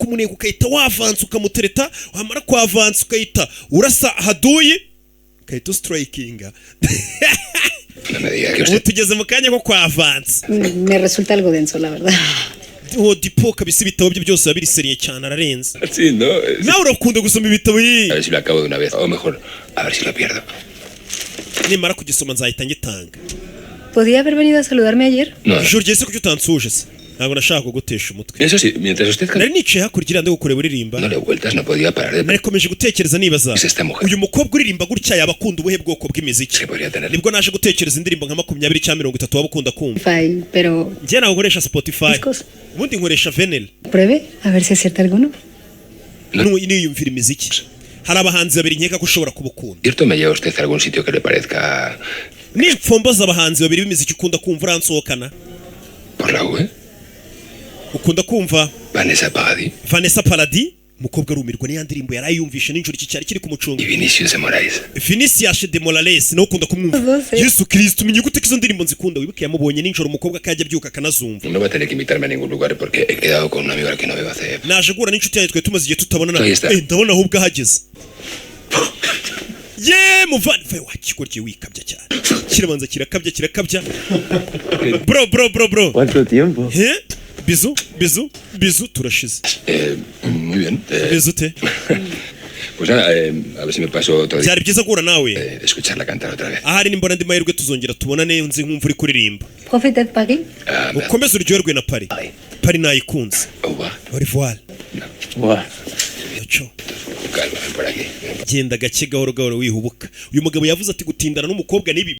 ukamuneka ukahita wavansa ukamutereta wamara kwavansa ukahita urasa haduyi ukahita strikinga tugeze mu kanya ko kwavansa me resulta algo denso la verdad. Dipo kabisa ibitabo bye byose babiriseriye cyane ararenze. Sí, no. Nawe urakunda gusoma ibitabo yi. A ver si lo acabo de una vez o mejor a ver si lo pierdo. Nimara kugisoma nzahita ngitanga. ¿Podía haber venido a saludarme ayer? No. Jorge se kucyutansuje se. Ntabwo nashaka kugutesha umutwe. Eso sí, mientras usted nari nicaye hakurya ndi gukore buririmba. No le vueltas, no podía parar de. Nakomeje gutekereza nibaza. Uyu mukobwa uririmba gutya yabakunda ubuhe bwoko bw'imiziki. Nibwo naje gutekereza indirimbo nka 20 cyangwa 30 wabakunda kumva. Pero njye nawe nkoresha Spotify. Ubundi nkoresha Venel. Pruebe a ver si acierta alguno. Niyumvira imiziki. Hari abahanzi babiri nkeka ko ushobora kubukunda. Cierto me lleva usted a algún sitio que le parezca. Nimfomboza abahanzi babiri b'imiziki ukunda kumva uransohokana. Por la web. Ukunda kumva Vanessa Paradis. Vanessa Paradis mukobwa rumirwa ni yandirimbo yarayumvishe n'injoro iki cyari kiri ku mucunga. Vinicius de Moraes. Vinicius de Moraes no ukunda kumwumva. Yesu Kristo umenye gute kizo ndirimbo nzikunda wibuke yamubonye n'injoro umukobwa kajya byuka kanazumva. No va a tener que invitarme a ningún lugar porque he quedado con un amigo al que no veo hace. Naje gura n'inshuti yawe twe tumaze igihe tutabona na. Ndabona ahubwo ahageze. Ye muvani fe wakikorye wikabya cyane. Kirabanza kirakabya. Bro. ¿Cuánto tiempo? Bizu turashize. Muy bien. Bizu te. Pues nada, a ver si me paso otro día. Byari byiza gura nawe. Escucharla cantar otra vez. Ahari nimbona ndi mahirwe tuzongera tubonane nzi nkumva uri kuririmba. Profite de Paris. Ukomeze uryoherwe na Paris. Paris nayikunze. Au revoir. Wow. Yacho. Calma, por aquí. Genda gake gahoro wihubuka. Uyu mugabo yavuze ati gutindana n'umukobwa nibi